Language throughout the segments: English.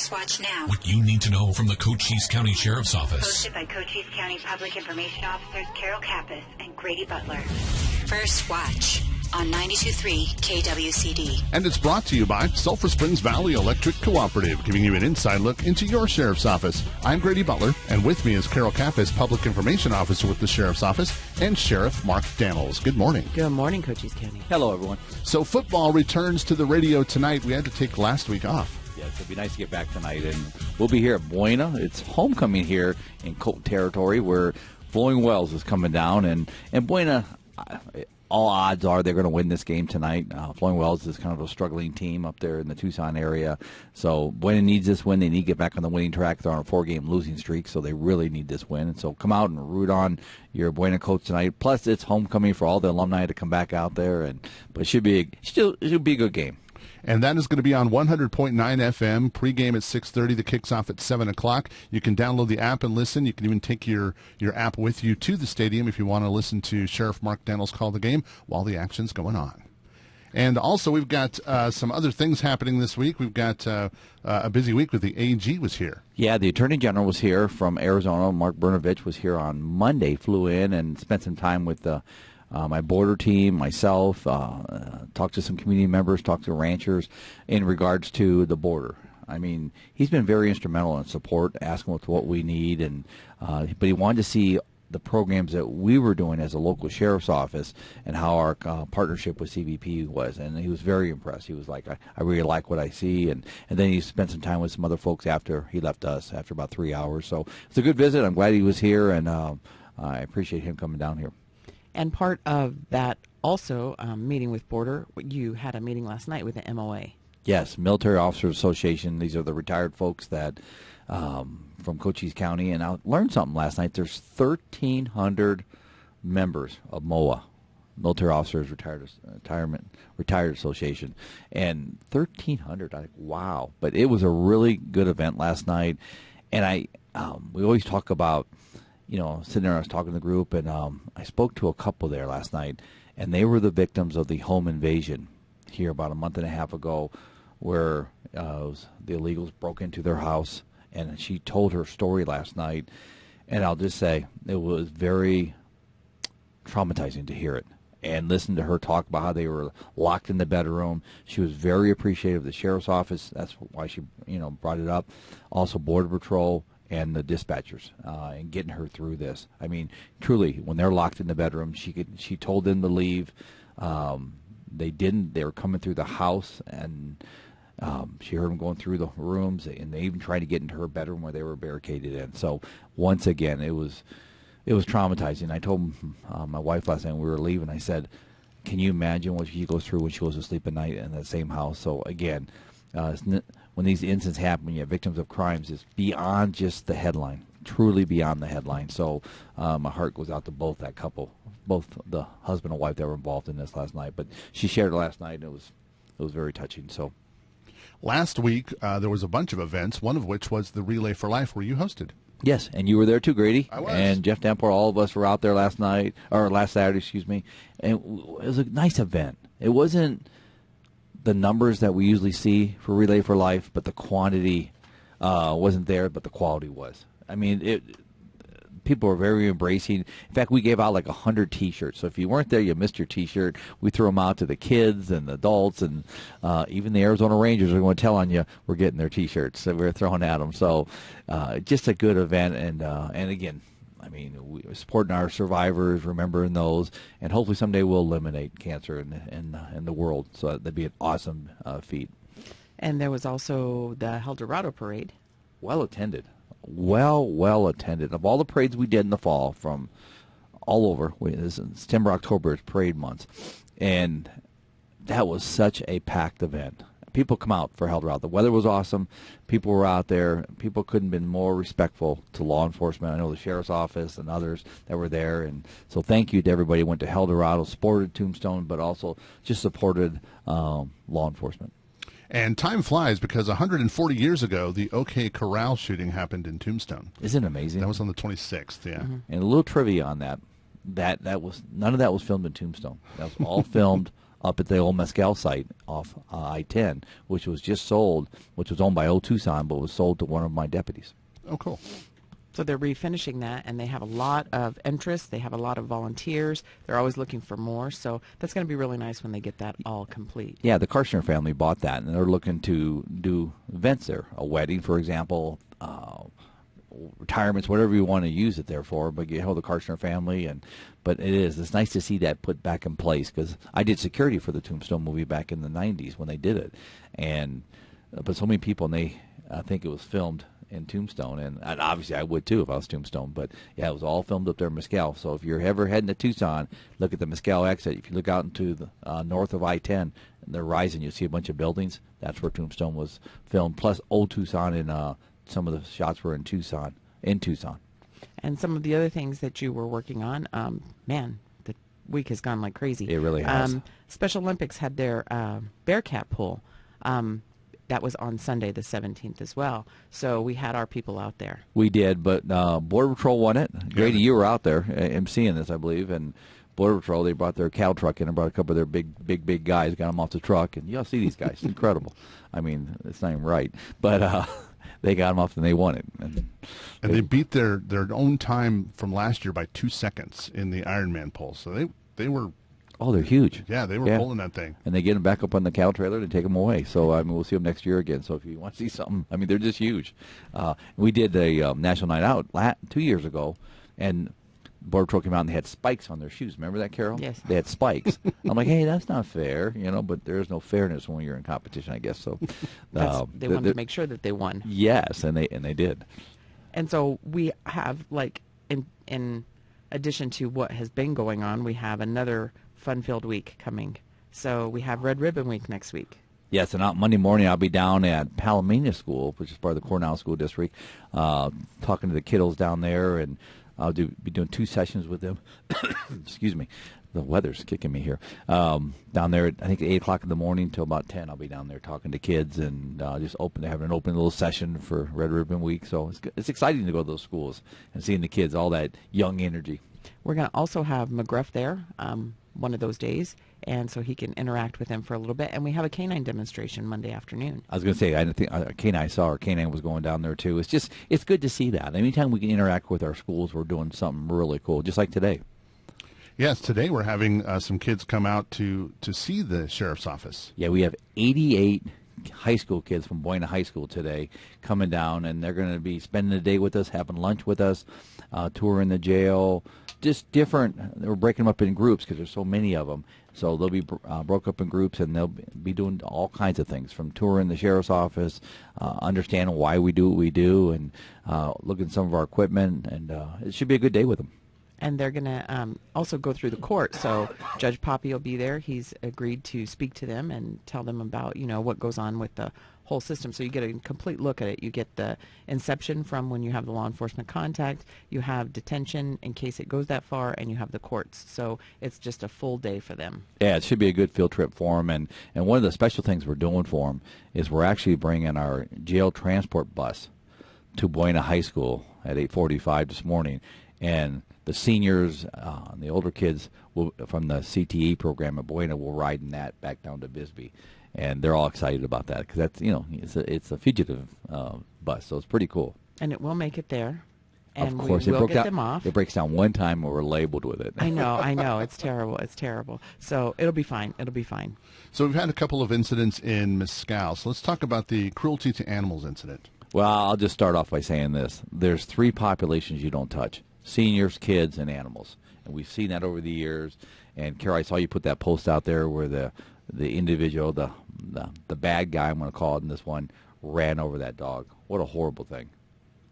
First Watch Now. What you need to know from the Cochise County Sheriff's Office. Hosted by Cochise County Public Information Officers Carol Kappas and Grady Butler. First Watch on 92.3 KWCD. And it's brought to you by Sulphur Springs Valley Electric Cooperative, giving you an inside look into your sheriff's office. I'm Grady Butler, and with me is Carol Kappas, Public Information Officer with the Sheriff's Office, and Sheriff Mark Daniels. Good morning. Good morning, Cochise County. Hello, everyone. So football returns to the radio tonight. We had to take last week off. Yes, it'd be nice to get back tonight, and we'll be here at Buena. It's homecoming here in Colt territory, where Flowing Wells is coming down, and Buena, all odds are they're going to win this game tonight. Flowing Wells is kind of a struggling team up there in the Tucson area, so Buena needs this win. They need to get back on the winning track. They're on a 4-game losing streak, so they really need this win. And so come out and root on your Buena Colts tonight. Plus, it's homecoming for all the alumni to come back out there, but it should be a good game. And that is going to be on 100.9 FM. Pre-game at 6:30. The kicks off at 7 o'clock. You can download the app and listen. You can even take your app with you to the stadium if you want to listen to Sheriff Mark Daniels call the game while the action's going on. And also, we've got some other things happening this week. We've got a busy week with the AG was here. Yeah, the Attorney General was here from Arizona. Mark Brnovich was here on Monday, flew in and spent some time with my border team, myself, talked to some community members, talked to ranchers in regards to the border. I mean, he's been very instrumental in support, asking us what we need, but he wanted to see the programs that we were doing as a local sheriff's office and how our partnership with CBP was. And he was very impressed. He was like, I really like what I see. And then he spent some time with some other folks after he left us, after about 3 hours. So it's a good visit. I'm glad he was here, and I appreciate him coming down here. And part of that also, meeting with Border, you had a meeting last night with the MOA. Yes, Military Officers Association. These are the retired folks that from Cochise County. And I learned something last night. There's 1,300 members of MOA, Military Officers Retired Association. And 1,300, wow. But it was a really good event last night. And we always talk about, sitting there, I was talking to the group, and I spoke to a couple there last night, and they were the victims of the home invasion here about a month and a half ago, where the illegals broke into their house, and she told her story last night, and I'll just say it was very traumatizing to hear it and listen to her talk about how they were locked in the bedroom. She was very appreciative of the sheriff's office. That's why she, brought it up. Also, Border Patrol and the dispatchers, and getting her through this. I mean, truly, when they're locked in the bedroom, she told them to leave. They didn't. They were coming through the house, and she heard them going through the rooms, and they even tried to get into her bedroom where they were barricaded in. So once again, it was traumatizing. I told my wife last night when we were leaving, I said, can you imagine what she goes through when she goes to sleep at night in that same house? So again, when these incidents happen, when you have victims of crimes, it's beyond just the headline, truly beyond the headline. So my heart goes out to both that couple, both the husband and wife that were involved in this last night. But she shared it last night, and it was very touching. So last week there was a bunch of events, one of which was the Relay for Life, where you hosted. Yes, and you were there too, Grady. I was. And Jeff Damport, all of us were out there last Saturday, excuse me. And it was a nice event. It wasn't the numbers that we usually see for Relay for Life, but the quantity wasn't there, but the quality was. I mean, people were very embracing. In fact, we gave out like 100 T-shirts. So if you weren't there, you missed your T-shirt. We threw them out to the kids and the adults, and even the Arizona Rangers are going to tell on you we're getting their T-shirts that we're throwing at them. So just a good event, and again, I mean, we're supporting our survivors, remembering those, and hopefully someday we'll eliminate cancer in the world. So that'd be an awesome feat. And there was also the Dorado Parade. Well attended. Well attended. Of all the parades we did in the fall from all over, September, October is parade months, and that was such a packed event. People come out for El Dorado. The weather was awesome. People were out there. People couldn't have been more respectful to law enforcement. I know the sheriff's office and others that were there. And so thank you to everybody who went to El Dorado, supported Tombstone, but also just supported law enforcement. And time flies, because 140 years ago, the OK Corral shooting happened in Tombstone. Isn't it amazing? That was on the 26th, yeah. Mm-hmm. And a little trivia on that. That was none of that was filmed in Tombstone. That was all filmed up at the old Mescal site off I-10, which was just sold, which was owned by Old Tucson, but was sold to one of my deputies. Oh, cool. So they're refinishing that, and they have a lot of interest. They have a lot of volunteers. They're always looking for more. So that's going to be really nice when they get that all complete. Yeah, the Karshner family bought that, and they're looking to do events there. A wedding, for example, retirements, whatever you want to use it there for. But you know, the Karshner family, but it's nice to see that put back in place, because I did security for the Tombstone movie back in the 90s when they did it. But so many people, and I think it was filmed in Tombstone, and obviously I would too if I was Tombstone, but yeah, it was all filmed up there in Mescal. So if you're ever heading to Tucson, look at the Mescal exit. If you look out into the north of I-10 and the horizon, you'll see a bunch of buildings. That's where Tombstone was filmed, plus Old Tucson, and some of the shots were in Tucson. And some of the other things that you were working on, man, the week has gone like crazy. It really has. Special Olympics had their Bearcat pool. That was on Sunday the 17th as well. So we had our people out there. We did, but Border Patrol won it. Grady, you were out there emceeing this, I believe, and Border Patrol, they brought their cow truck in and brought a couple of their big guys, got them off the truck, and you'll see these guys. It's incredible. I mean, it's not even right, but they got them off and they won it. And they beat their own time from last year by 2 seconds in the Ironman poll. So they were... Oh, they're huge. Yeah, they were pulling that thing. And they get them back up on the cow trailer and take them away. So, I mean, we'll see them next year again. So if you want to see something, I mean, they're just huge. We did a National Night Out 2 years ago, and Border Patrol came out and they had spikes on their shoes. Remember that, Carol? Yes. They had spikes. I'm like, hey, that's not fair, but there is no fairness when you're in competition, I guess. So they wanted to make sure that they won. Yes, and they did. And so we have, like, in addition to what has been going on, we have another fun-filled week coming. So we have Red Ribbon Week next week. Yes, and Monday morning I'll be down at Palomino School, which is part of the Cornell School District, talking to the kiddos down there, and I'll be doing 2 sessions with them. Excuse me. The weather's kicking me here. Down there at, I think, 8 o'clock in the morning till about 10, I'll be down there talking to kids and just having an open little session for Red Ribbon Week. So it's exciting to go to those schools and seeing the kids, all that young energy. We're going to also have McGruff there one of those days, and so he can interact with them for a little bit. And we have a canine demonstration Monday afternoon. I was going to say, I didn't think canine saw our canine was going down there too. It's good to see that. Anytime we can interact with our schools, we're doing something really cool, just like today. Yes, today we're having some kids come out to see the sheriff's office. Yeah, we have 88 high school kids from Buena High School today coming down, and they're going to be spending the day with us, having lunch with us, touring the jail, just different. We're breaking them up in groups because there's so many of them. So they'll be broke up in groups, and they'll be doing all kinds of things, from touring the sheriff's office, understanding why we do what we do, and looking at some of our equipment, and it should be a good day with them. And they're going to also go through the court. So Judge Poppy will be there. He's agreed to speak to them and tell them about, what goes on with the whole system. So you get a complete look at it. You get the inception from when you have the law enforcement contact. You have detention in case it goes that far, and you have the courts. So it's just a full day for them. Yeah, it should be a good field trip for them. And one of the special things we're doing for them is we're actually bringing our jail transport bus to Buena High School at 8:45 this morning. And the seniors, the older kids from the CTE program at Buena will ride in that back down to Bisbee, and they're all excited about that because that's it's a fugitive bus, so it's pretty cool. And it will make it there, and of course, we will get them off. It breaks down one time when we're labeled with it. I know, it's terrible. It's terrible. So it'll be fine. So we've had a couple of incidents in Mescal. So let's talk about the cruelty to animals incident. Well, I'll just start off by saying this: there's 3 populations you don't touch. Seniors, kids, and animals. And we've seen that over the years. And Carol, I saw you put that post out there where the individual, the bad guy, I'm going to call it in this one, ran over that dog. What a horrible thing.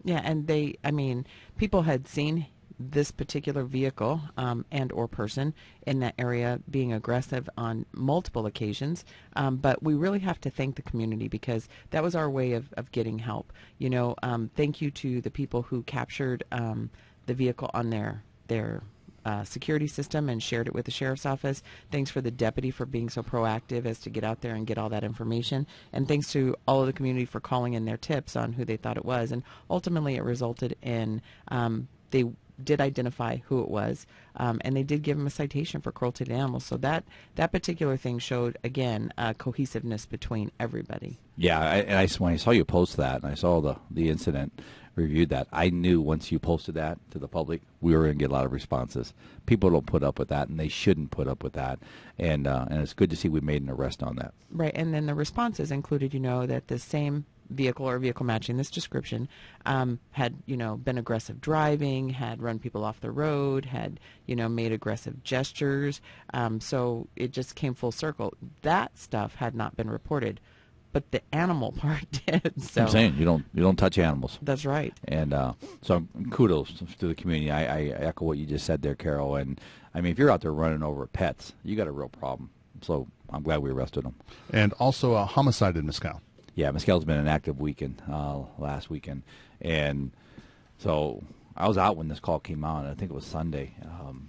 Yeah, and people had seen this particular vehicle and or person in that area being aggressive on multiple occasions, but we really have to thank the community because that was our way of getting help. Thank you to the people who captured the vehicle on their security system and shared it with the sheriff's office. Thanks for the deputy for being so proactive as to get out there and get all that information. And thanks to all of the community for calling in their tips on who they thought it was. And ultimately it resulted in did identify who it was, and they did give him a citation for cruelty to animals. So that particular thing showed, again, cohesiveness between everybody. Yeah, when I saw you post that, and I saw the incident, reviewed that, I knew once you posted that to the public, we were going to get a lot of responses. People don't put up with that, and they shouldn't put up with that. And it's good to see we made an arrest on that. Right, and then the responses included, that the same vehicle or vehicle matching this description had, been aggressive driving, had run people off the road, had, made aggressive gestures. So it just came full circle. That stuff had not been reported, but the animal part did. So I'm saying you don't touch animals. That's right. And so kudos to the community. I echo what you just said there, Carol. And I mean, if you're out there running over pets, you got a real problem. So I'm glad we arrested them. And also a homicide in Mescal. Yeah, Mescal's been an active weekend last weekend, and so I was out when this call came out. I think it was Sunday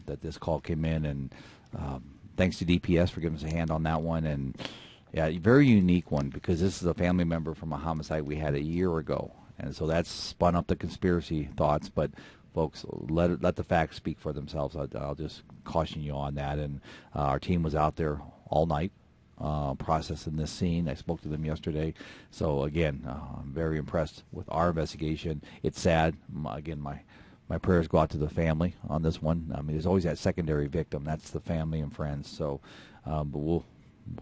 that this call came in, and thanks to DPS for giving us a hand on that one. And yeah, very unique one because this is a family member from a homicide we had a year ago, and so that's spun up the conspiracy thoughts. But folks, let the facts speak for themselves. I'll just caution you on that. And our team was out there all night. Processing this scene. I spoke to them yesterday. So again, I'm very impressed with our investigation. It's sad. Again, my prayers go out to the family on this one. I mean, there's always that secondary victim. That's the family and friends. So, but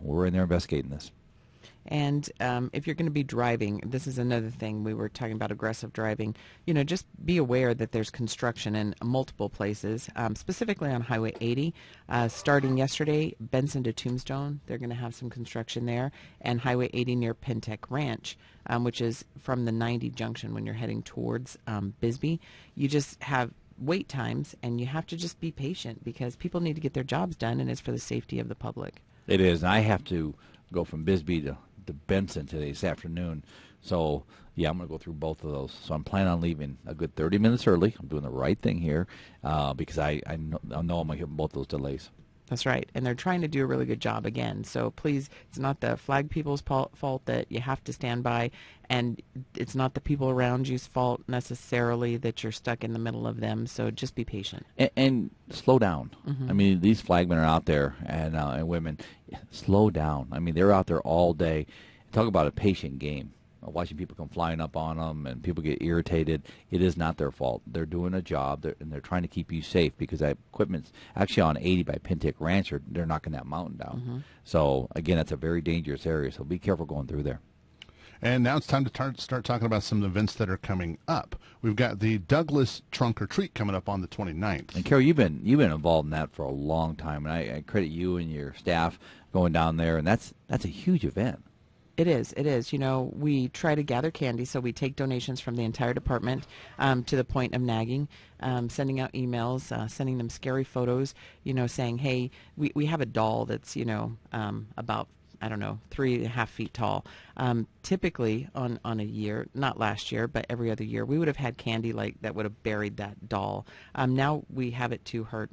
we're in there investigating this. And if you're going to be driving, this is another thing. We were talking about aggressive driving. Just be aware that there's construction in multiple places, specifically on Highway 80. Starting yesterday, Benson to Tombstone, they're going to have some construction there. And Highway 80 near Pentec Ranch, which is from the 90 junction when you're heading towards Bisbee. You just have wait times, and you have to just be patient because people need to get their jobs done, and it's for the safety of the public. It is. And I have to go from Bisbee to Benson today this afternoon. So, yeah, I'm going to go through both of those. So I'm planning on leaving a good 30 minutes early. I'm doing the right thing here because I know I'm going to hit both those delays. That's right. And they're trying to do a really good job again. So please, it's not the flag people's fault that you have to stand by, and it's not the people around you's fault necessarily that you're stuck in the middle of them. So just be patient. And slow down. Mm-hmm. I mean, these flagmen are out there, and women, slow down. I mean, they're out there all day. Talk about a patient game. Watching people come flying up on them and people get irritated. It is not their fault. They're doing a job, and they're trying to keep you safe because that equipment's actually on 80 by Pentec Ranch. They're knocking that mountain down. Mm-hmm. So, again, that's a very dangerous area, so be careful going through there. And now it's time to start talking about some events that are coming up. We've got the Douglas Trunk or Treat coming up on the 29th. And, Carol, you've been involved in that for a long time, and I credit you and your staff going down there, and that's a huge event. It is. We try to gather candy, so we take donations from the entire department to the point of nagging, sending out emails, sending them scary photos, saying, hey, we have a doll that's, about, 3.5 feet tall. Typically on a year, not last year, but every other year, we would have had candy like that would have buried that doll. Now we have it to her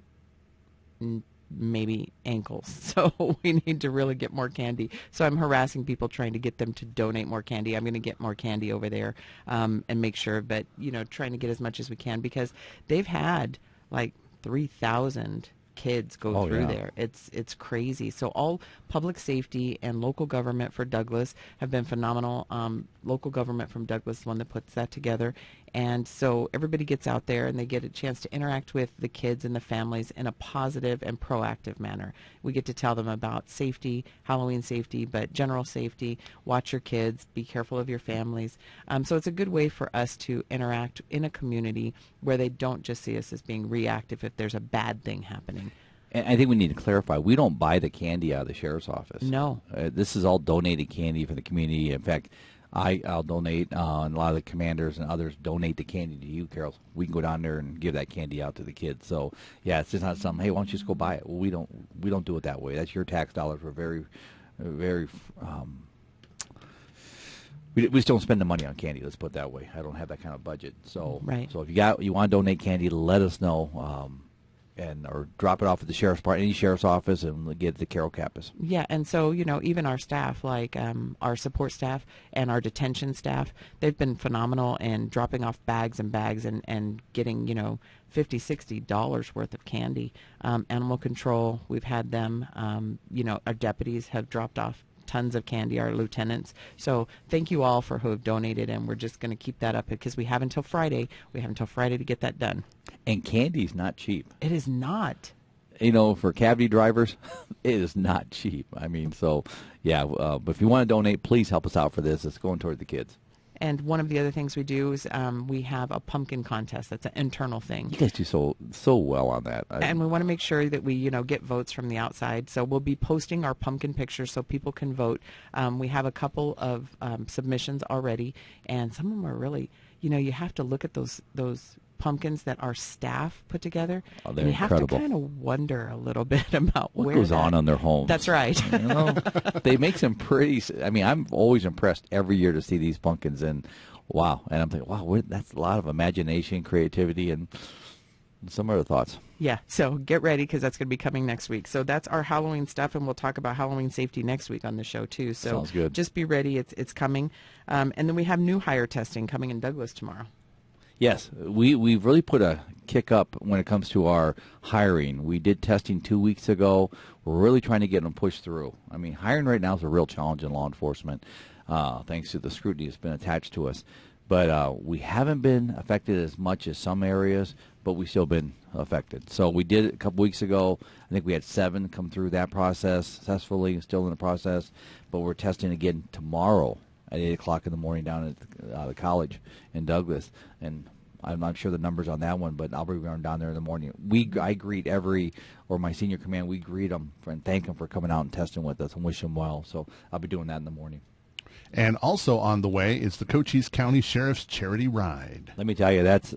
maybe ankles, so we need to really get more candy. So I'm harassing people trying to get them to donate more candy. I'm going to get more candy over there and make sure, but trying to get as much as we can because they've had like 3,000 kids go through there. It's crazy. So all public safety and local government for Douglas have been phenomenal. Local government from Douglas, the one that puts that together. And so everybody gets out there and they get a chance to interact with the kids and the families in a positive and proactive manner. We get to tell them about safety, Halloween safety, but general safety. Watch your kids. Be careful of your families. So it's a good way for us to interact in a community where they don't just see us as being reactive if there's a bad thing happening. And I think we need to clarify, we don't buy the candy out of the sheriff's office. No. This is all donated candy for the community. In fact, I'll donate, and a lot of the commanders and others donate the candy to you, Carol. We can go down there and give that candy out to the kids. So, yeah, it's just not something, hey, why don't you just go buy it? Well, we don't do it that way. That's your tax dollars. We're very, very, we just don't spend the money on candy, let's put it that way. I don't have that kind of budget. So, right. So if you want to donate candy, let us know. or drop it off at the sheriff's any sheriff's office, and get it to Carol Kappas. Yeah, and so, even our staff, like our support staff and our detention staff, they've been phenomenal in dropping off bags and bags and getting, $50, $60 worth of candy. Animal control, we've had them, our deputies have dropped off tons of candy, our lieutenants. So thank you all for who have donated, and we're just going to keep that up because we have until Friday. We have until Friday to get that done. And candy's not cheap. It is not. For cavity drivers, it is not cheap. I mean, so, yeah, but if you want to donate, please help us out for this. It's going toward the kids. And one of the other things we do is we have a pumpkin contest. That's an internal thing. You guys do so well on that. And we want to make sure that we, get votes from the outside. So we'll be posting our pumpkin pictures so people can vote. We have a couple of submissions already, and some of them are really, you have to look at those pumpkins that our staff put together. Oh, they're and you incredible. have to kind of wonder a little bit about what goes on their homes. That's right. They make some pretty. I mean, I'm always impressed every year to see these pumpkins, and wow, and I'm thinking, wow, that's a lot of imagination, creativity, and some other thoughts. Yeah, so get ready because that's going to be coming next week. So that's our Halloween stuff, and we'll talk about Halloween safety next week on the show too. So sounds good. Just be ready; it's coming. And then we have new hire testing coming in Douglas tomorrow. Yes, we've really put a kick up when it comes to our hiring. We did testing 2 weeks ago. We're really trying to get them pushed through. I mean, hiring right now is a real challenge in law enforcement, thanks to the scrutiny that's been attached to us. But we haven't been affected as much as some areas, but we've still been affected. So we did it a couple weeks ago. I think we had 7 come through that process successfully, still in the process. But we're testing again tomorrow at 8 o'clock in the morning down at the college in Douglas. And I'm not sure the numbers on that one, but I'll be around down there in the morning. I greet my senior command, we greet them and thank them for coming out and testing with us and wish them well. So I'll be doing that in the morning. And also on the way is the Cochise County Sheriff's Charity Ride. Let me tell you, that's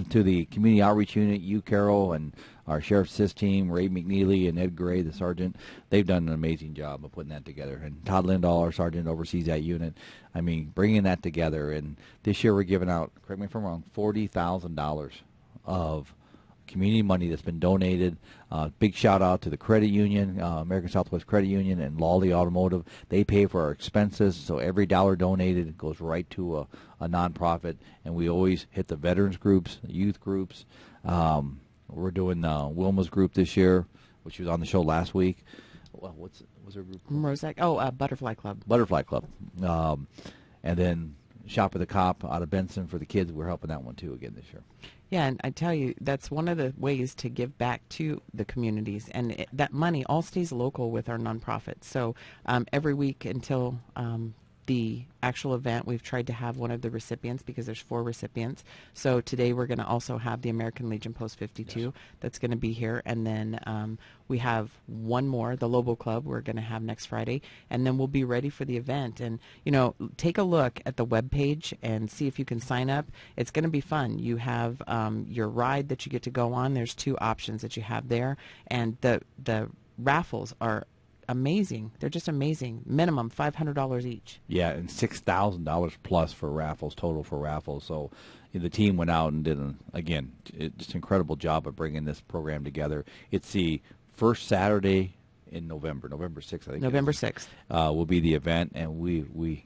to the Community Outreach Unit, you, Carol, and our Sheriff's Assist team, Ray McNeely and Ed Gray, the sergeant. They've done an amazing job of putting that together. And Todd Lindahl, our sergeant, oversees that unit. I mean, bringing that together. And this year we're giving out, correct me if I'm wrong, $40,000 of community money that's been donated. Big shout out to the credit union, American Southwest Credit Union, and Lawley Automotive. They pay for our expenses, so every dollar donated goes right to a nonprofit. And we always hit the veterans groups, the youth groups. We're doing Wilma's group this year, which was on the show last week. Well, what's her group called? Mosaic. Butterfly Club. Butterfly Club. And then Shop of the Cop out of Benson for the kids. We're helping that one too again this year. Yeah, and I tell you, that's one of the ways to give back to the communities. And that money all stays local with our nonprofits. So every week until the actual event, we've tried to have one of the recipients because there's 4 recipients. So today we're going to also have the American Legion Post 52 that's going to be here. And then we have one more, the Lobo Club, we're going to have next Friday. And then we'll be ready for the event. And, take a look at the webpage and see if you can sign up. It's going to be fun. You have your ride that you get to go on. There's 2 options that you have there. And the raffles are amazing. They're just amazing. Minimum $500 each. Yeah, and $6,000 plus for raffles, total for raffles. So the team went out and did, just an incredible job of bringing this program together. It's the first Saturday in November 6th, I think. November 6th. Will be the event, and we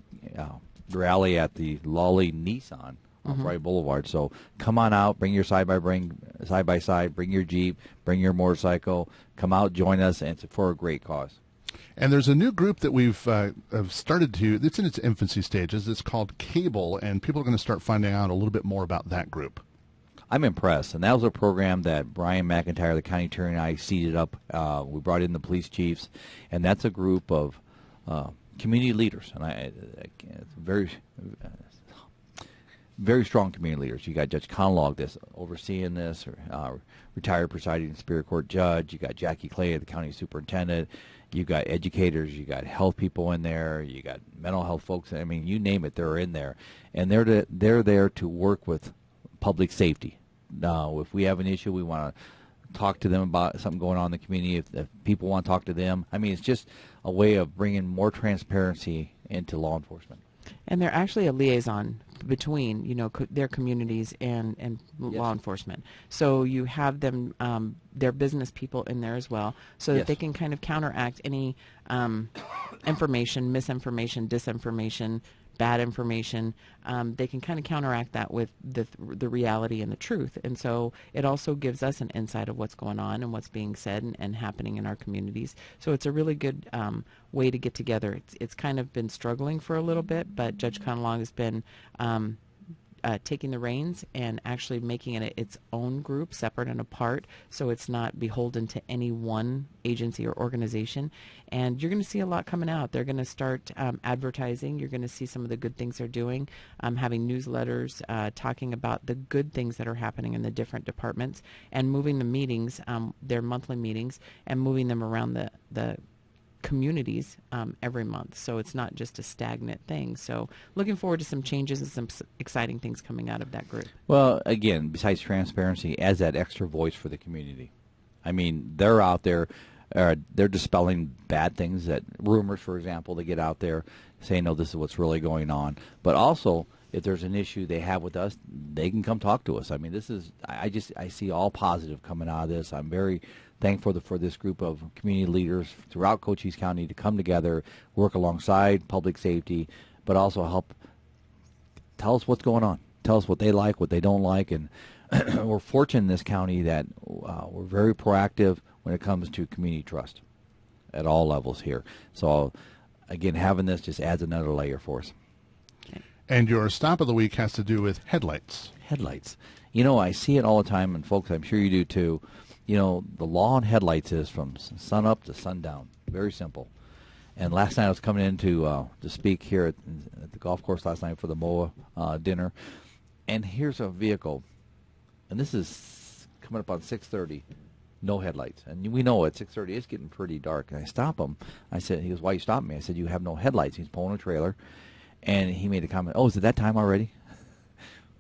rally at the Lawley Nissan on Friday Boulevard. So come on out, bring your side-by-side, bring your Jeep, bring your motorcycle. Come out, join us, and it's for a great cause. And there's a new group that we've have started to, it's in its infancy stages. It's called Cable, and people are going to start finding out a little bit more about that group. I'm impressed, and that was a program that Brian McIntyre, the county attorney, and I seeded up. We brought in the police chiefs, and that's a group of community leaders, and very, very strong community leaders. You got Judge Conlog that's overseeing this, retired presiding Superior Court judge. You got Jackie Clay, the county superintendent. You got educators. You got health people in there. You got mental health folks. I mean, you name it, they're in there, and they're there to work with public safety. Now, if we have an issue, we want to talk to them about something going on in the community. If people want to talk to them, I mean, it's just a way of bringing more transparency into law enforcement. And they're actually a liaison between, their communities and law enforcement. So you have them, their business people in there as well, so that they can kind of counteract any information, misinformation, disinformation, bad information. They can kind of counteract that with the reality and the truth. And so it also gives us an insight of what's going on and what's being said and happening in our communities. So it's a really good way to get together. It's kind of been struggling for a little bit, but Judge Conalong has been taking the reins and actually making it its own group, separate and apart, so it's not beholden to any one agency or organization. And you're going to see a lot coming out. They're going to start advertising. You're going to see some of the good things they're doing, having newsletters talking about the good things that are happening in the different departments, and moving the meetings, their monthly meetings, and moving them around the communities every month, so it's not just a stagnant thing. So looking forward to some changes and some exciting things coming out of that group. Well, again, besides transparency, as that extra voice for the community. I mean, they're out there, they're dispelling bad things, that rumors, for example, they get out there saying, no, this is what's really going on. But also, if there's an issue they have with us, they can come talk to us. I mean, this is, I see all positive coming out of this. I'm very thankful for this group of community leaders throughout Cochise County to come together, work alongside public safety, but also help tell us what's going on, tell us what they like, what they don't like. And we're fortunate in this county that we're very proactive when it comes to community trust at all levels here. So, again, having this just adds another layer for us. And your stop of the week has to do with headlights. Headlights. I see it all the time, and folks, I'm sure you do too. The law on headlights is from sun up to sundown. Very simple. And last night I was coming in to speak here at the golf course last night for the MOA dinner. And here's a vehicle. And this is coming up on 6:30. No headlights. And we know at 6:30 it's getting pretty dark. And I stop him. He goes, why you stopping me? I said, you have no headlights. He's pulling a trailer. And he made a comment, oh, is it that time already?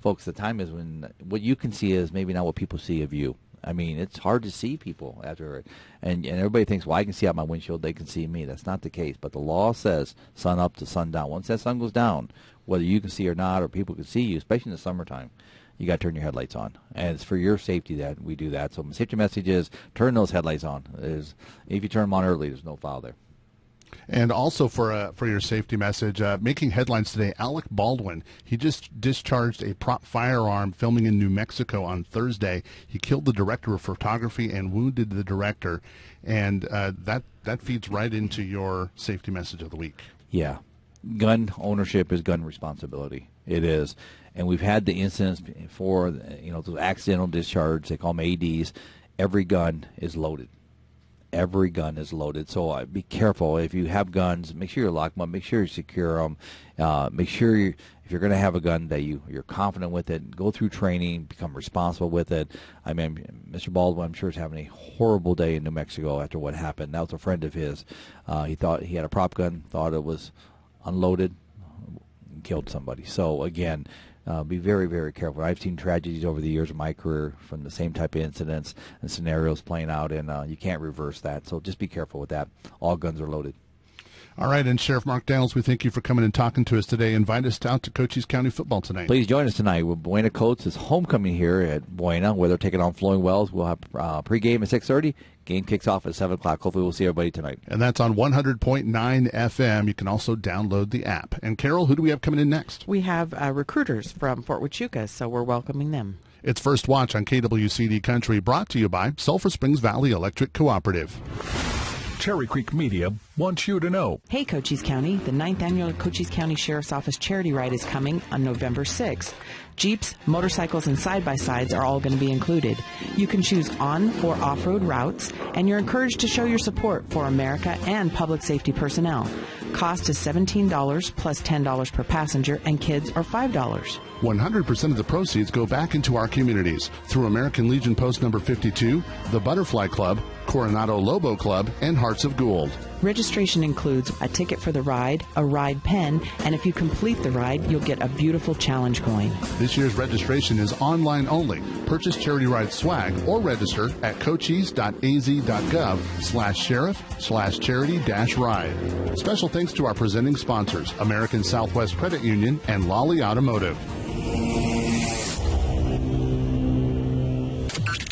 Folks, the time is when what you can see is maybe not what people see of you. I mean, it's hard to see people after it. And everybody thinks, well, I can see out my windshield, they can see me. That's not the case. But the law says sun up to sundown. Once that sun goes down, whether you can see or not, or people can see you, especially in the summertime, you got to turn your headlights on. And it's for your safety that we do that. So my safety message is turn those headlights on. If you turn them on early, there's no foul there. And also for your safety message, making headlines today, Alec Baldwin. He just discharged a prop firearm filming in New Mexico on Thursday. He killed the director of photography and wounded the director. And that feeds right into your safety message of the week. Yeah. Gun ownership is gun responsibility. It is. And we've had the incidents for, those accidental discharge. They call them ADs. Every gun is loaded. Every gun is loaded, so be careful. If you have guns, make sure you lock them up. Make sure you secure them. Make sure if you're going to have a gun that you're confident with it. Go through training, become responsible with it. I mean, Mr. Baldwin, I'm sure, is having a horrible day in New Mexico after what happened. That was a friend of his. He thought he had a prop gun, thought it was unloaded, and killed somebody. So again, be very, very careful. I've seen tragedies over the years of my career from the same type of incidents and scenarios playing out, and you can't reverse that. So just be careful with that. All guns are loaded. All right, and Sheriff Mark Daniels, we thank you for coming and talking to us today. Invite us out to Cochise County football tonight. Please join us tonight. Buena Coats is homecoming here at Buena, where they're taking on Flowing Wells. We'll have pregame at 6:30. Game kicks off at 7 o'clock. Hopefully we'll see everybody tonight. And that's on 100.9 FM. You can also download the app. And Carol, who do we have coming in next? We have recruiters from Fort Huachuca, so we're welcoming them. It's First Watch on KWCD Country, brought to you by Sulphur Springs Valley Electric Cooperative. Cherry Creek Media wants you to know. Hey, Cochise County, the 9th Annual Cochise County Sheriff's Office Charity Ride is coming on November 6th. Jeeps, motorcycles, and side-by-sides are all going to be included. You can choose on or off-road routes, and you're encouraged to show your support for America and public safety personnel. Cost is $17 plus $10 per passenger, and kids are $5. 100% of the proceeds go back into our communities through American Legion Post number 52, the Butterfly Club, Coronado Lobo Club, and Hearts of Gold. Registration includes a ticket for the ride, a ride pen, and if you complete the ride, you'll get a beautiful challenge coin. This year's registration is online only. Purchase Charity Ride swag or register at cochise.az.gov/sheriff/charity-ride. Special thanks to our presenting sponsors, American Southwest Credit Union and Lolly Automotive.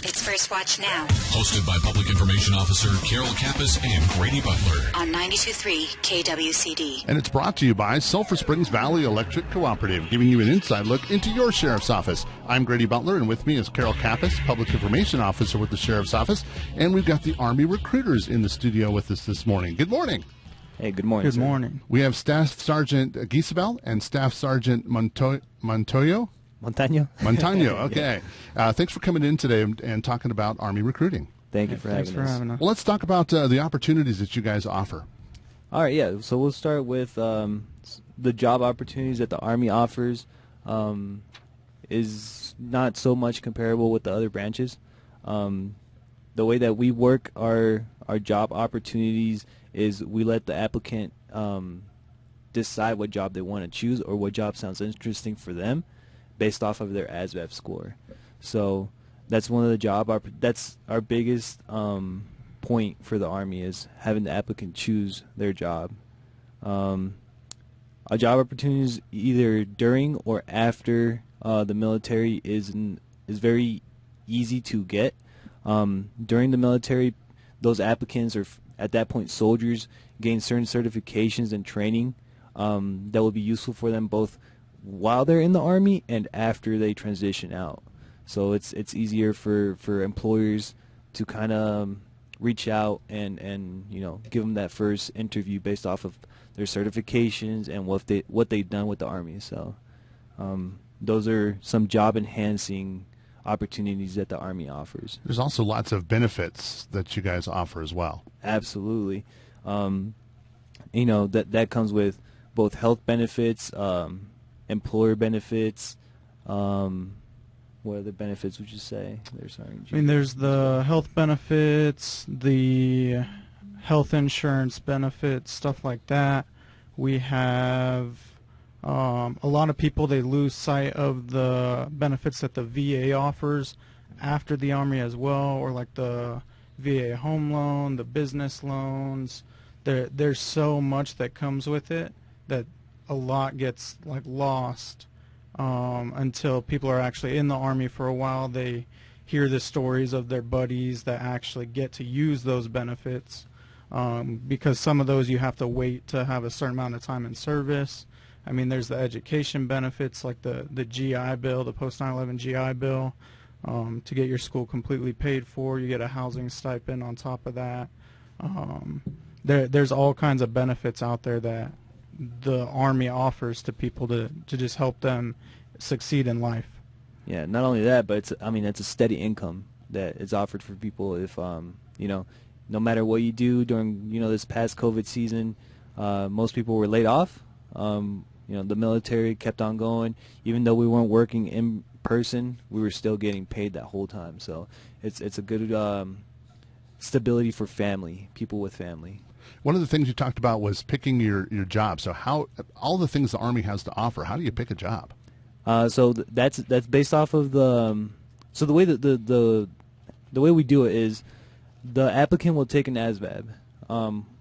It's First Watch Now. Hosted by Public Information Officer Carol Kappas and Grady Butler. On 92.3 KWCD. And it's brought to you by Sulphur Springs Valley Electric Cooperative, giving you an inside look into your sheriff's office. I'm Grady Butler, and with me is Carol Kappas, Public Information Officer with the Sheriff's Office. And we've got the Army recruiters in the studio with us this morning. Good morning. Hey, good morning. Good morning. We have Staff Sergeant Gisabel and Staff Sergeant Montoyo. Montano, okay. Thanks for coming in today and talking about Army recruiting. Thank you for having us. Well, let's talk about the opportunities that you guys offer. All right, yeah. So we'll start with the job opportunities that the Army offers is not so much comparable with the other branches. The way that we work our job opportunities is we let the applicant decide what job they want to choose or what job sounds interesting for them based off of their ASVAB score. So that's one of the that's our biggest point for the Army, is having the applicant choose their job. Our job opportunities either during or after the military is very easy to get. During the military, those applicants are at that point soldiers, gain certain certifications and training that will be useful for them both while they're in the Army and after they transition out. So it's easier for employers to kind of reach out and give them that first interview based off of their certifications and what they've done with the Army. So those are some job enhancing opportunities that the Army offers. There's also lots of benefits that you guys offer as well. Absolutely. That comes with both health benefits, employer benefits. What other benefits would you say? There's the health benefits, the health insurance benefits, stuff like that. We have a lot of people, they lose sight of the benefits that the VA offers after the Army as well, or like the VA home loan, the business loans. There's so much that comes with it that a lot gets lost until people are actually in the Army for a while. They hear the stories of their buddies that actually get to use those benefits, because some of those you have to wait to have a certain amount of time in service. There's the education benefits like the GI Bill, the post 9/11 GI Bill, to get your school completely paid for. You get a housing stipend on top of that. There's all kinds of benefits out there that the Army offers to people to just help them succeed in life. Yeah, not only that, but it's a steady income that is offered for people if no matter what you do during this past COVID season. Most people were laid off. The military kept on going. Even though we weren't working in person, we were still getting paid that whole time. So it's a good stability for people with family. One of the things you talked about was picking your job. So how all the things the Army has to offer, how do you pick a job? So that's based off of the the way that the way we do it is the applicant will take an ASVAB.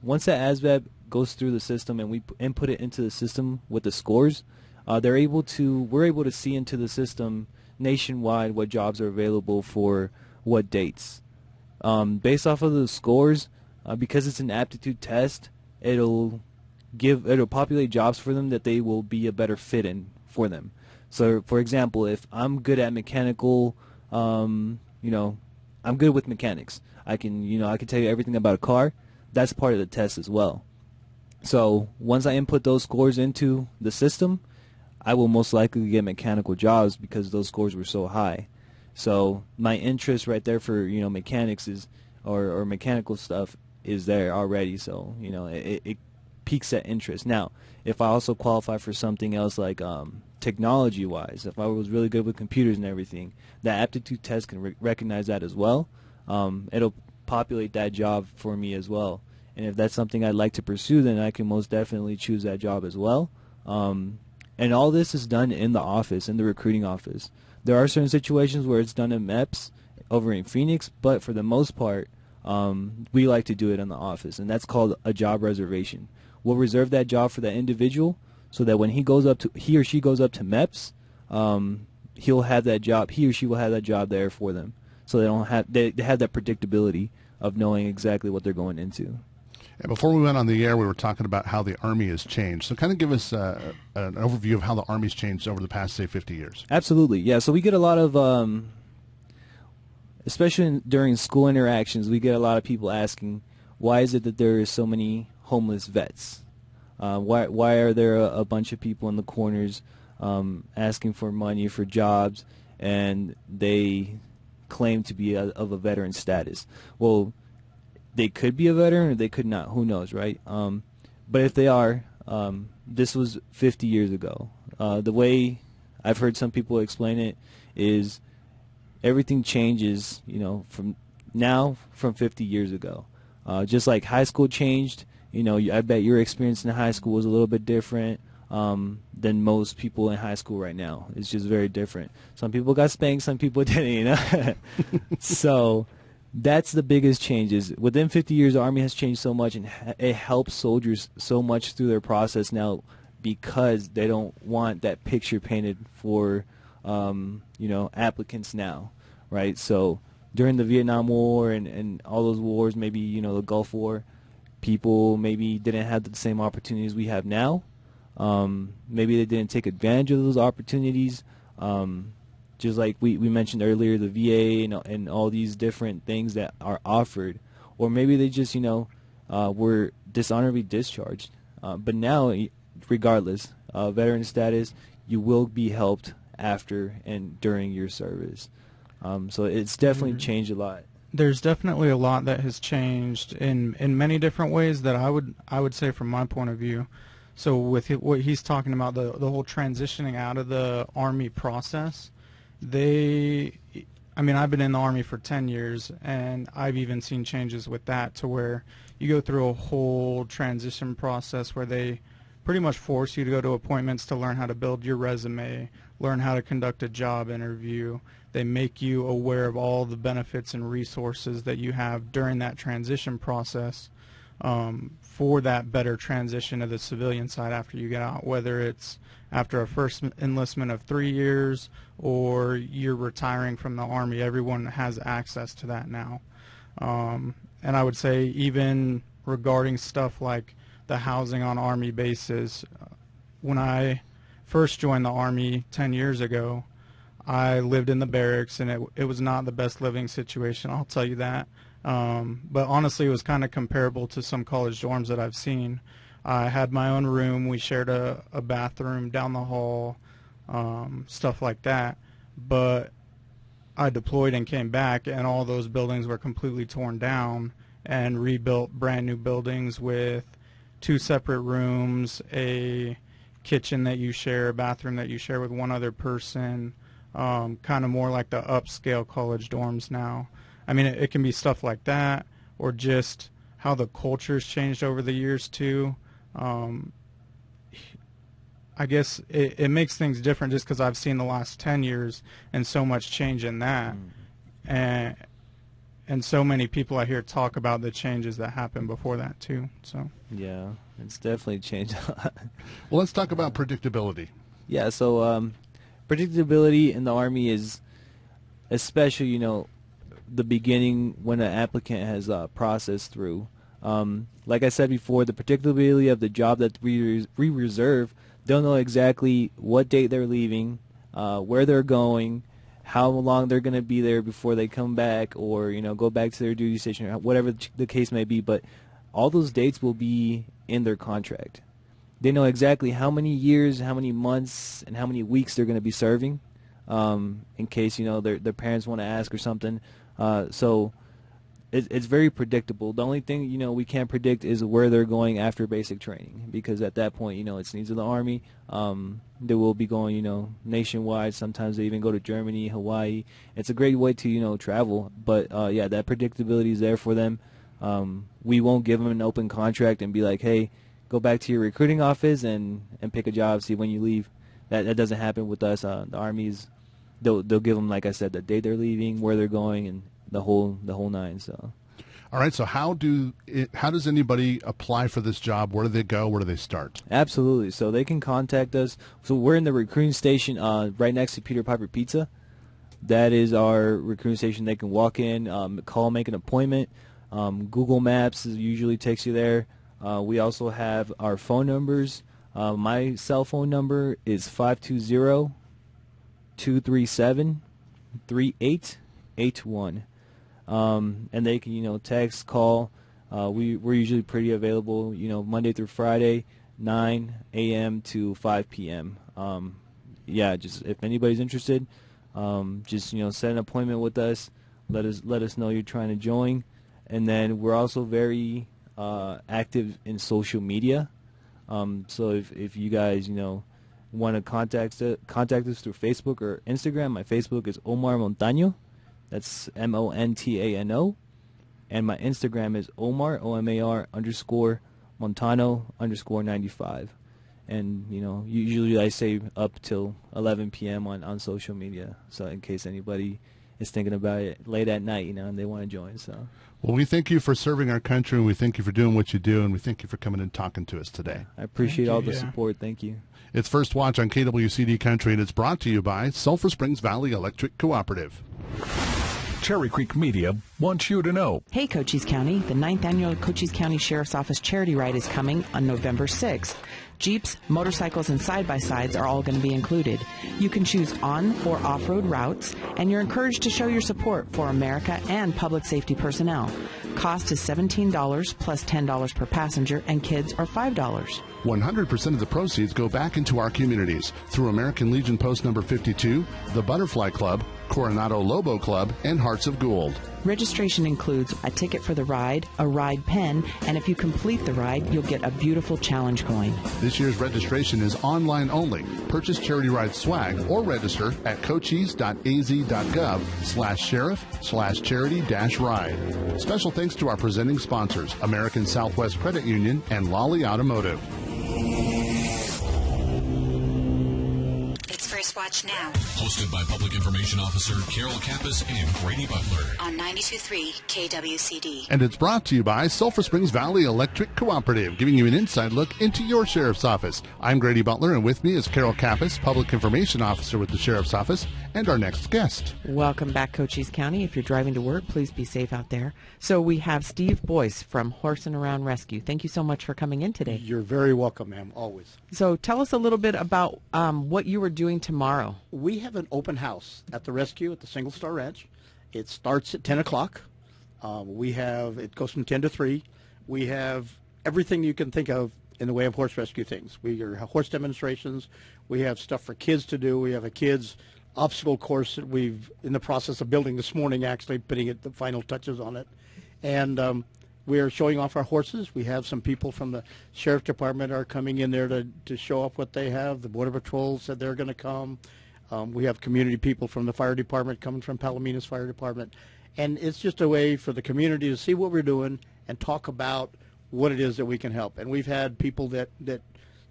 Once that ASVAB goes through the system and we input it into the system with the scores, we're able to see into the system nationwide what jobs are available for what dates. Based off of the scores, because it's an aptitude test, it'll populate jobs for them that they will be a better fit in for them. So, for example, if I'm good at mechanical, I'm good with mechanics. I can tell you everything about a car. That's part of the test as well. So once I input those scores into the system, I will most likely get mechanical jobs because those scores were so high. So my interest right there for mechanics is or mechanical stuff is there already. So it piques that interest. Now, if I also qualify for something else like technology-wise, if I was really good with computers and everything, that aptitude test can recognize that as well. It'll populate that job for me as well. and if that's something I'd like to pursue, then I can most definitely choose that job as well. And all this is done in the office, in the recruiting office. There are certain situations where it's done in MEPS over in Phoenix, but for the most part, we like to do it in the office, and that's called a job reservation. We'll reserve that job for that individual so that when he or she goes up to MEPS, he'll have that job. He or she will have that job there for them, so they have that predictability of knowing exactly what they're going into. And before we went on the air, we were talking about how the Army has changed. So kind of give us an overview of how the Army's changed over the past, say, 50 years. Absolutely, yeah. So we get a lot of, especially during school interactions, we get a lot of people asking, why is it that there is so many homeless vets? Why are there a bunch of people in the corners asking for money for jobs, and they claim to be of a veteran status? Well, they could be a veteran or they could not. Who knows, right? But if they are, this was 50 years ago. The way I've heard some people explain it is everything changes, from 50 years ago. Just like high school changed, I bet your experience in high school was a little bit different than most people in high school right now. It's just very different. Some people got spanked, some people didn't, So that's the biggest changes. Within 50 years, the Army has changed so much, and it helps soldiers so much through their process now because they don't want that picture painted for, applicants now, right? So during the Vietnam War and all those wars, maybe, the Gulf War, people maybe didn't have the same opportunities we have now. Maybe they didn't take advantage of those opportunities. Just like we mentioned earlier, the VA and all these different things that are offered. Or maybe they just, were dishonorably discharged. But now, regardless, veteran status, you will be helped after and during your service. So it's definitely changed a lot. There's definitely a lot that has changed in many different ways that I would say from my point of view. So with what he's talking about, the whole transitioning out of the Army process, I've been in the Army for 10 years, and I've even seen changes with that to where you go through a whole transition process where they pretty much force you to go to appointments to learn how to build your resume, learn how to conduct a job interview. They make you aware of all the benefits and resources that you have during that transition process for that better transition to the civilian side after you get out, whether it's after a first enlistment of 3 years or you're retiring from the Army. Everyone has access to that now. And I would say even regarding stuff like the housing on Army bases, when I first joined the Army 10 years ago, I lived in the barracks, and it was not the best living situation, I'll tell you that. But honestly, it was kind of comparable to some college dorms that I've seen. I had my own room. We shared a bathroom down the hall, stuff like that. But I deployed and came back, and all those buildings were completely torn down and rebuilt brand new buildings with 2 separate rooms, a kitchen that you share, a bathroom that you share with one other person, kind of more like the upscale college dorms now. I mean, it can be stuff like that, or just how the culture's changed over the years too. I guess it makes things different just because I've seen the last 10 years and so much change in that. And so many people I hear talk about the changes that happened before that too. So yeah, it's definitely changed a lot. Well, let's talk about predictability. Yeah, so predictability in the Army is especially, the beginning when an applicant has processed through. Like I said before, the predictability of the job that we reserve, they'll know exactly what date they're leaving, where they're going, how long they're going to be there before they come back or, go back to their duty station or whatever the case may be. But all those dates will be in their contract. They know exactly how many years, how many months, and how many weeks they're going to be serving in case, their parents want to ask or something. So it's very predictable. The only thing, we can't predict is where they're going after basic training, because at that point, it's needs of the Army. They will be going, nationwide. Sometimes they even go to Germany, Hawaii. It's a great way to, travel. But, yeah, that predictability is there for them. We won't give them an open contract and be like, hey, go back to your recruiting office and pick a job, see when you leave. That doesn't happen with us. The Army's, they'll give them, like I said, the date they're leaving, where they're going, and the whole nine. So. All right, so how does anybody apply for this job? Where do they go? Where do they start? Absolutely. So they can contact us. So we're in the recruiting station right next to Peter Piper Pizza. That is our recruiting station. They can walk in, call, make an appointment. Google Maps usually takes you there. We also have our phone numbers. My cell phone number is 520-237-3881. And they can, text, call. We're usually pretty available, Monday through Friday, 9 a.m. to 5 p.m. Just if anybody's interested, just set an appointment with us. Let us know you're trying to join, and then we're also very active in social media. So if you guys want to contact us through Facebook or Instagram, my Facebook is Omar Montano. That's Montano, and my Instagram is Omar OMAR _Montano _95, and usually I say up till 11 p.m. on social media, so in case anybody is thinking about it late at night, and they want to join. So. Well, we thank you for serving our country, and we thank you for doing what you do, and we thank you for coming and talking to us today. I appreciate all the support. Thank you. It's First Watch on KWCD Country, and it's brought to you by Sulphur Springs Valley Electric Cooperative. Cherry Creek Media wants you to know. Hey, Cochise County. The 9th Annual Cochise County Sheriff's Office Charity Ride is coming on November 6th. Jeeps, motorcycles, and side-by-sides are all going to be included. You can choose on- or off-road routes, and you're encouraged to show your support for America and public safety personnel. Cost is $17 plus $10 per passenger, and kids are $5. 100% of the proceeds go back into our communities through American Legion Post number 52, the Butterfly Club, Coronado Lobo Club, and Hearts of Gold. Registration includes a ticket for the ride, a ride pen, and if you complete the ride, you'll get a beautiful challenge coin. This year's registration is online only. Purchase Charity Ride swag or register at cochise.az.gov/sheriff/charity-ride. Special thanks to our presenting sponsors, American Southwest Credit Union and Lolly Automotive. It's First Watch Now. Hosted by Public Information Officer Carol Kappas and Grady Butler. On 92.3 KWCD. And it's brought to you by Sulphur Springs Valley Electric Cooperative, giving you an inside look into your sheriff's office. I'm Grady Butler, and with me is Carol Kappas, Public Information Officer with the Sheriff's Office, and our next guest. Welcome back, Cochise County. If you're driving to work, please be safe out there. So we have Steve Boyce from Horse and Around Rescue. Thank you so much for coming in today. You're very welcome, ma'am, always. So tell us a little bit about what you were doing tomorrow. We have an open house at the rescue at the Single Star Ranch. It starts at 10 o'clock. It goes from 10 to 3. We have everything you can think of in the way of horse rescue things. We have horse demonstrations. We have stuff for kids to do. We have a kids obstacle course that we've in the process of building this morning, actually putting the final touches on it. And we are showing off our horses. We have some people from the Sheriff Department are coming in there to show off what they have. The Border Patrol said they're going to come. We have community people from the Fire Department coming from Palominas Fire Department. And it's just a way for the community to see what we're doing and talk about what it is that we can help. And we've had people that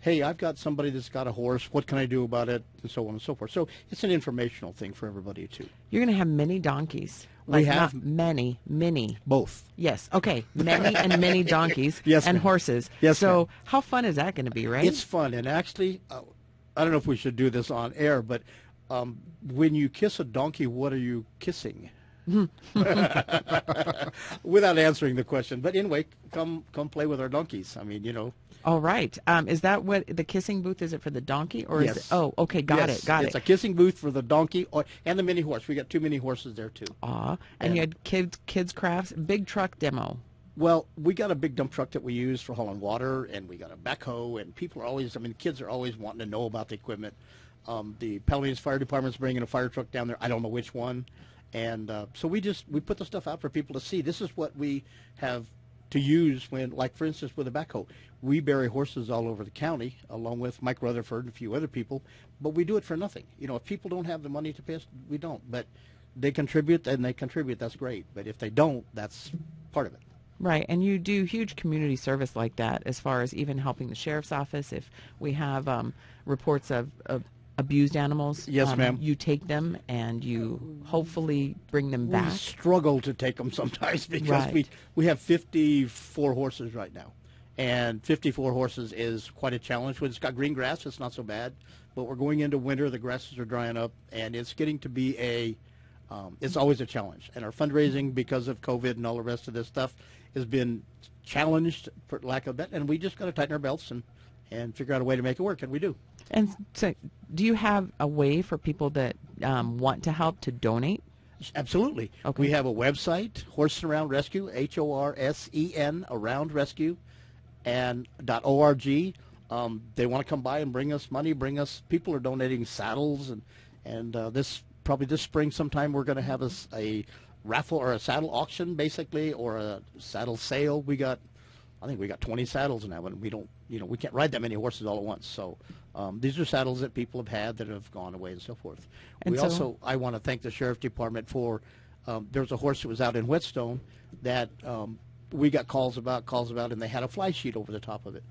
hey, I've got somebody that's got a horse. What can I do about it? And so on and so forth. So it's an informational thing for everybody, too. You're going to have many donkeys. We have not many. Both. Yes. Okay. Many and many donkeys yes, and ma'am. Horses. Yes, so ma'am. How fun is that going to be, right? It's fun. And actually, I don't know if we should do this on air, but when you kiss a donkey, what are you kissing? Without answering the question. But anyway, come play with our donkeys. I mean, All right. Is that what the kissing booth is? It for the donkey, or yes. is it? Oh, okay. Got yes, it. Got it's it. a kissing booth for the donkey and the mini horse. We got 2 mini horses there too. Aw. And you had kids crafts, big truck demo. Well, we got a big dump truck that we use for hauling water, and we got a backhoe, and kids are always wanting to know about the equipment. The Palominas Fire Department's bringing a fire truck down there. I don't know which one. And so we put the stuff out for people to see. This is what we have to use when, like, for instance, with a backhoe. We bury horses all over the county, along with Mike Rutherford and a few other people, but we do it for nothing. If people don't have the money to pay us, we don't. But they contribute, and they contribute. That's great. But if they don't, that's part of it. Right, and you do huge community service like that as far as even helping the sheriff's office. If we have reports of abused animals, yes, ma'am, you take them and you hopefully bring them back. We struggle to take them sometimes because right. we have 54 horses right now. And 54 horses is quite a challenge. When it's got green grass, it's not so bad. But we're going into winter, the grasses are drying up, and it's getting to be it's always a challenge. And our fundraising, because of COVID and all the rest of this stuff, has been challenged for lack of that. And we just got to tighten our belts and figure out a way to make it work, and we do. And so do you have a way for people that want to help to donate? Absolutely. Okay. We have a website, Horses Around Rescue, HORSEN, Around Rescue, and .org. They want to come by and bring us money, people are donating saddles, and this spring sometime we're going to have a raffle or a saddle auction, basically, or a saddle sale. I think we got 20 saddles now, and we can't ride that many horses all at once. So these are saddles that people have had that have gone away and so forth. And I want to thank the Sheriff's Department for, there was a horse that was out in Whetstone that we got calls about, and they had a fly sheet over the top of it.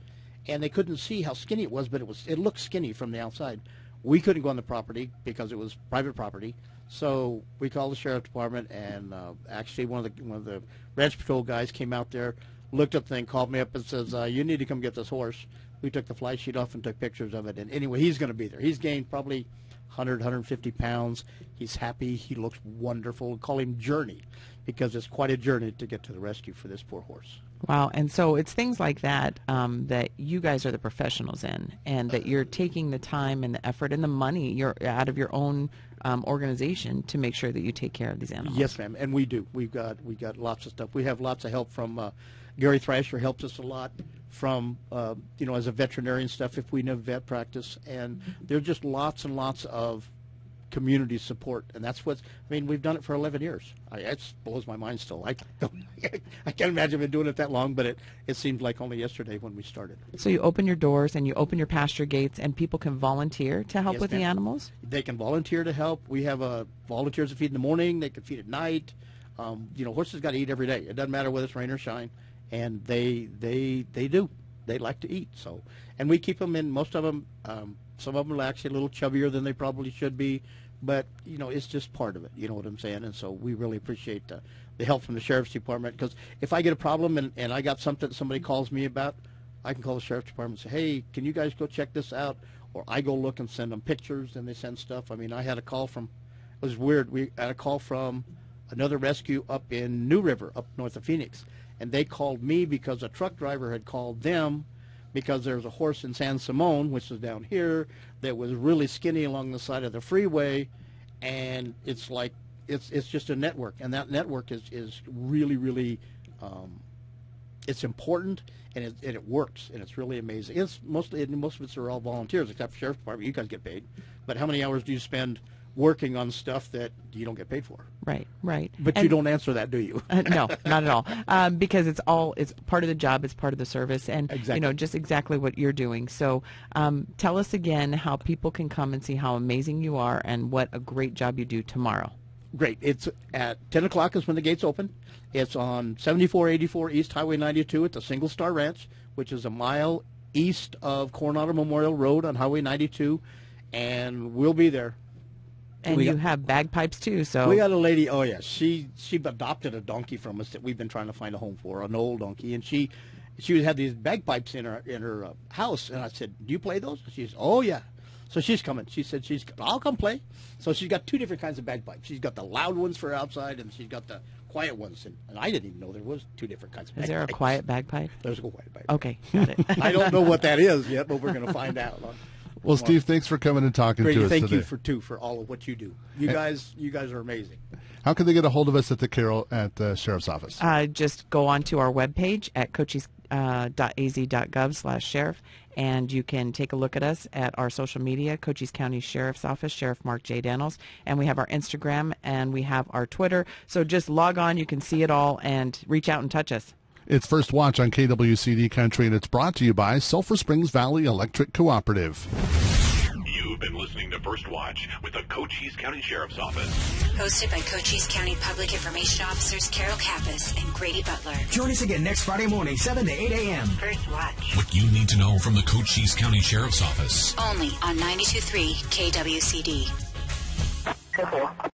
And they couldn't see how skinny it was, but it looked skinny from the outside. We couldn't go on the property because it was private property. So we called the Sheriff's Department, and actually one of the Ranch Patrol guys came out there, looked up the thing, called me up and says, you need to come get this horse. We took the fly sheet off and took pictures of it. And anyway, he's going to be there. He's gained probably 100, 150 pounds. He's happy. He looks wonderful. We call him Journey because it's quite a journey to get to the rescue for this poor horse. Wow. And so it's things like that that you guys are the professionals in, and that you're taking the time and the effort and the money you're out of your own organization to make sure that you take care of these animals. Yes, ma'am. And we do. We got lots of stuff. We have lots of help from Gary Thrasher helps us a lot from, as a veterinarian stuff if we know vet practice. And there's just lots and lots of community support. And that's we've done it for 11 years. It blows my mind still. I can't imagine we've been doing it that long, but it seemed like only yesterday when we started. So you open your doors and you open your pasture gates, and people can volunteer to help with the animals? They can volunteer to help. We have volunteers that feed in the morning. They can feed at night. Horses got to eat every day. It doesn't matter whether it's rain or shine. And they do. They like to eat. So, and we keep them in. Most of them, some of them are actually a little chubbier than they probably should be, but it's just part of it. You know what I'm saying? And so we really appreciate the help from the Sheriff's Department, because if I get a problem and I got something somebody calls me about, I can call the Sheriff's Department and say, hey, can you guys go check this out? Or I go look and send them pictures, and they send stuff. I mean, I had a call from, it was weird. We had a call from another rescue up in New River, up north of Phoenix. And they called me because a truck driver had called them because there was a horse in San Simon, which is down here, that was really skinny along the side of the freeway. And it's like, it's just a network. And that network is really, really, it's important, and it works, and it's really amazing. It's most of us are all volunteers, except for Sheriff's Department. You guys get paid. But how many hours do you spend working on stuff that you don't get paid for? Right. But you don't answer that, do you? No, not at all. Because it's part of the job, it's part of the service, and exactly. Just exactly what you're doing. So tell us again how people can come and see how amazing you are and what a great job you do tomorrow. Great. It's at 10 o'clock is when the gates open. It's on 7484 East Highway 92 at the Single Star Ranch, which is a mile east of Coronado Memorial Road on Highway 92, and we'll be there. And you have bagpipes too, so we got a lady. Oh yeah, she adopted a donkey from us that we've been trying to find a home for, an old donkey, and she had these bagpipes in her house, and I said, "Do you play those?" She said, "Oh yeah." So she's coming. She said I'll come play. So she's got two different kinds of bagpipes. She's got the loud ones for outside, and she's got the quiet ones. And I didn't even know there was two different kinds of bagpipes. Is there a quiet bagpipe? There's a quiet bagpipe. Okay, got it. I don't know what that is yet, but we're going to find out. Well, Steve, thanks for coming and talking to us thank today. you for all of what you do. You guys are amazing. How can they get a hold of us at the Sheriff's Office? Just go on to our webpage at cochise.az.gov/sheriff, and you can take a look at us at our social media, Cochise County Sheriff's Office, Sheriff Mark J. Daniels, and we have our Instagram and we have our Twitter. So just log on, you can see it all, and reach out and touch us. It's First Watch on KWCD Country, and it's brought to you by Sulphur Springs Valley Electric Cooperative. You You've been listening to First Watch with the Cochise County Sheriff's Office. Hosted by Cochise County Public Information Officers Carol Kappas and Grady Butler. Join us again next Friday morning, 7 to 8 a.m. First Watch. What you need to know from the Cochise County Sheriff's Office. Only on 92.3 KWCD.